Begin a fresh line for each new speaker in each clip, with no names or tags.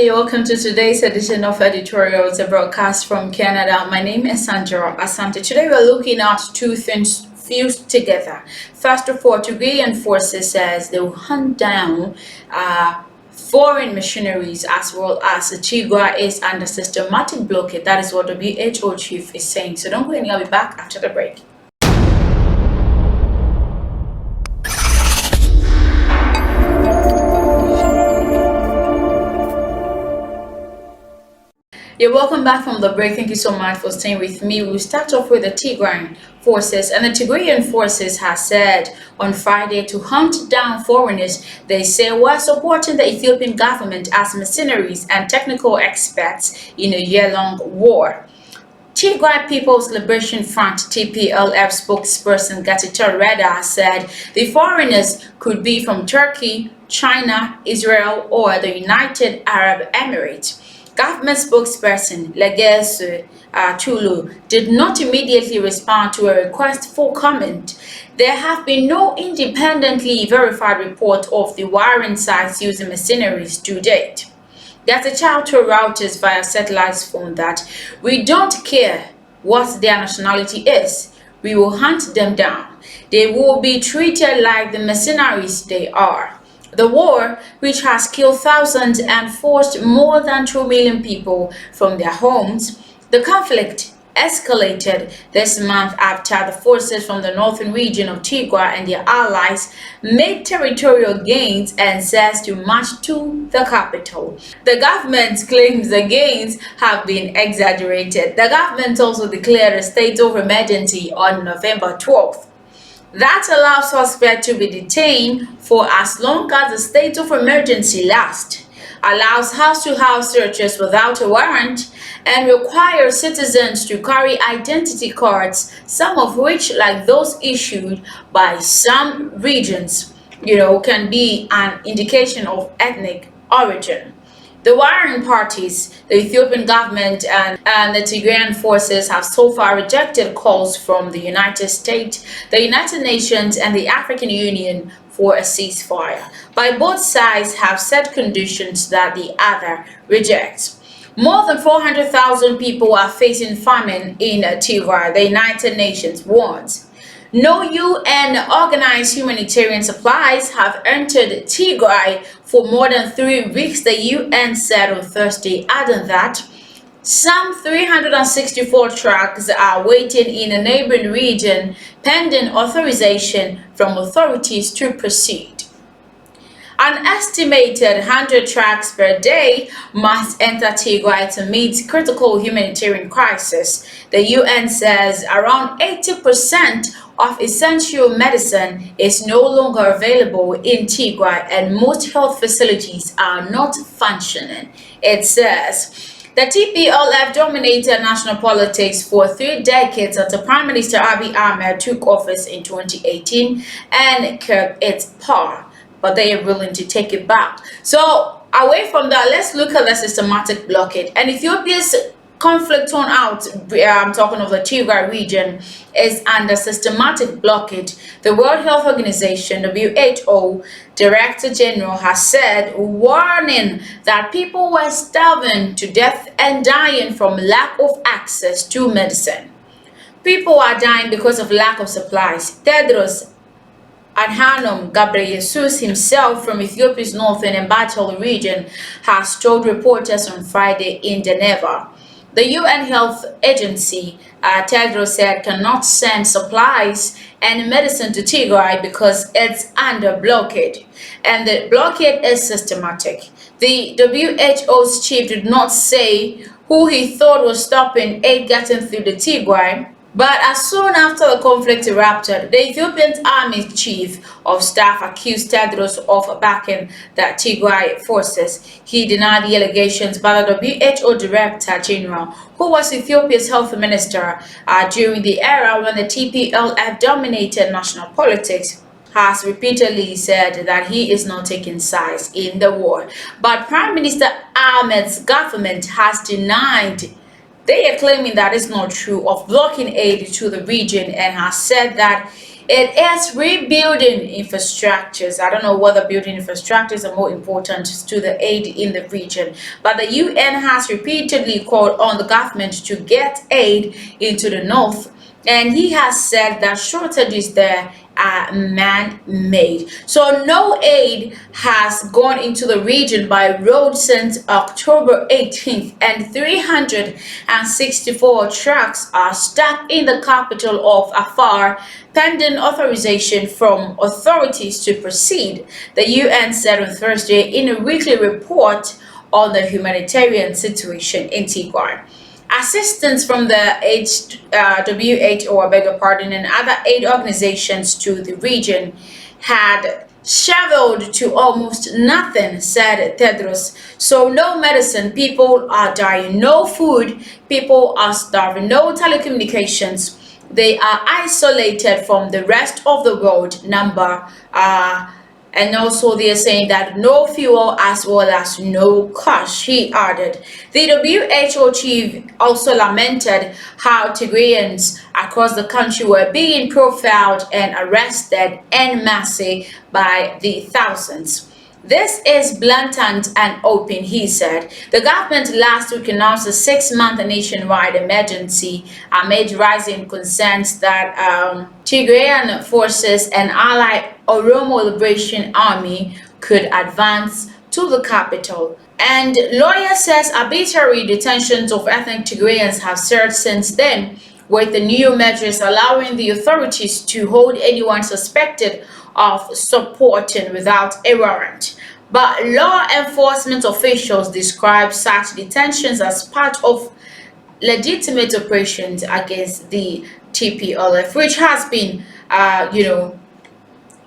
welcome to today's edition of Editorials, a broadcast from Canada. My name is Sandra Asante. Today we're looking at two things fused together. First of all, Tigrayan forces says they will hunt down foreign mercenaries as well as Tigray is under systematic blockade. That is what the WHO chief is saying. So don't go anywhere. I'll be back after the break. You're welcome back from the break. Thank you so much for staying with me. We'll start off with the Tigrayan forces, and the Tigrayan forces has said on Friday to hunt down foreigners they say were supporting the Ethiopian government as mercenaries and technical experts in a year-long war. Tigray People's Liberation Front (TPLF) spokesperson Gatito Reda said the foreigners could be from Turkey, China, Israel, or the United Arab Emirates. Government spokesperson Legesu Tulu did not immediately respond to a request for comment. There have been no independently verified report of the wiring sites using mercenaries to date. There's a child to Reuters via satellite phone that we don't care what their nationality is. We will hunt them down. They will be treated like the mercenaries they are. The war, which has killed thousands and forced more than 2 million people from their homes, the conflict escalated this month after the forces from the northern region of Tigray and their allies made territorial gains and says to march to the capital. The government claims the gains have been exaggerated. The government also declared a state of emergency on November 12th. That allows suspects to be detained for as long as the state of emergency lasts, allows house-to-house searches without a warrant, and requires citizens to carry identity cards, some of which, like those issued by some regions, can be an indication of ethnic origin. The warring parties, the Ethiopian government and the Tigrayan forces, have so far rejected calls from the United States, the United Nations, and the African Union for a ceasefire. But both sides have set conditions that the other rejects. More than 400,000 people are facing famine in Tigray, the United Nations warns. No UN-organized humanitarian supplies have entered Tigray for more than 3 weeks, the UN said on Thursday, adding that some 364 trucks are waiting in a neighboring region pending authorization from authorities to proceed. An estimated 100 trucks per day must enter Tigray to meet critical humanitarian crisis. The UN says around 80% of essential medicine is no longer available in Tigray and most health facilities are not functioning. It says the TPLF dominated national politics for 3 decades until Prime Minister Abiy Ahmed took office in 2018 and curbed its power, but they are willing to take it back. So away from that, let's look at the systematic blockade. And Ethiopia's conflict torn out, I'm talking of the Tigray region, is under systematic blockade. The World Health Organization, WHO, Director General has said, warning that people were starving to death and dying from lack of access to medicine. People are dying because of lack of supplies. Tedros Adhanom Ghebreyesus himself from Ethiopia's northern and battle region has told reporters on Friday in Geneva. The UN Health Agency, Tedros said, cannot send supplies and medicine to Tigray because it's under blockade, and the blockade is systematic. The WHO's chief did not say who he thought was stopping aid getting through the Tigray, but as soon after the conflict erupted, the Ethiopian Army Chief of Staff accused Tedros of backing the Tigray forces. He denied the allegations, but the WHO Director General, who was Ethiopia's health minister during the era when the TPLF dominated national politics, has repeatedly said that he is not taking sides in the war. But Prime Minister Ahmed's government has denied. They are claiming that it's not true of blocking aid to the region and has said that It is rebuilding infrastructures. I don't know whether building infrastructures are more important to the aid in the region, but the UN has repeatedly called on the government to get aid into the north, and he has said that shortages there are man-made. So no aid has gone into the region by road since October 18th, and 364 trucks are stuck in the capital of Afar pending authorization from authorities to proceed, the UN said on Thursday in a weekly report on the humanitarian situation in Tigrayan. Assistance from the WHO, I beg your pardon, and other aid organizations to the region had shriveled to almost nothing, said Tedros. So no medicine, people are dying. No food, people are starving. No telecommunications, they are isolated from the rest of the world. And also they are saying that no fuel as well as no cash, he added. The WHO chief also lamented how Tigrayans across the country were being profiled and arrested en masse by the thousands. This is blatant and open, he said. The government last week announced a 6-month nationwide emergency amid rising concerns that Tigrayan forces and allied Oromo Liberation Army could advance to the capital. And lawyer says arbitrary detentions of ethnic Tigrayans have surged since then, with the new measures allowing the authorities to hold anyone suspected of supporting without a warrant. But law enforcement officials describe such detentions as part of legitimate operations against the TPLF, which has been,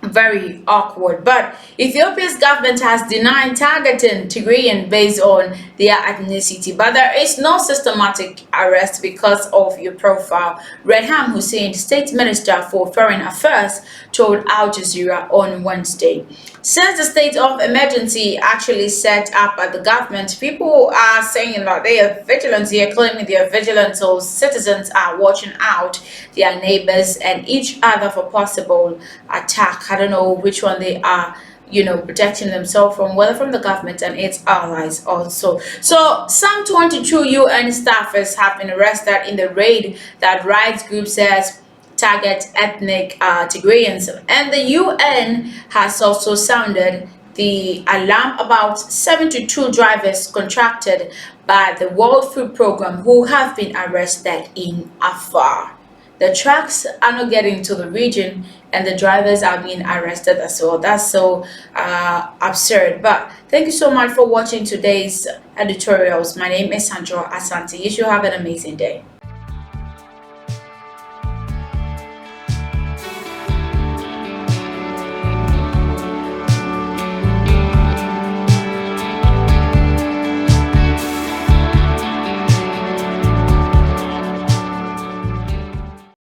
very awkward. But Ethiopia's government has denied targeting Tigrayan based on their ethnicity, but there is no systematic arrest because of your profile, Redham Hussein, state minister for foreign affairs, told Al Jazeera on Wednesday. Since the state of emergency actually set up at the government, people are saying that they are vigilant. They are claiming they are vigilant, so citizens are watching out their neighbors and each other for possible attack. I don't know which one they are, protecting themselves from, whether from the government and its allies also. So some 22 UN staffers have been arrested in the raid that rights group says target ethnic Tigrayans, and the UN has also sounded the alarm about 72 drivers contracted by the World Food Programme who have been arrested in Afar. The trucks are not getting to the region and the drivers are being arrested as well. That's so absurd. But thank you so much for watching today's editorials. My name is Sandra Asante. You should have an amazing day.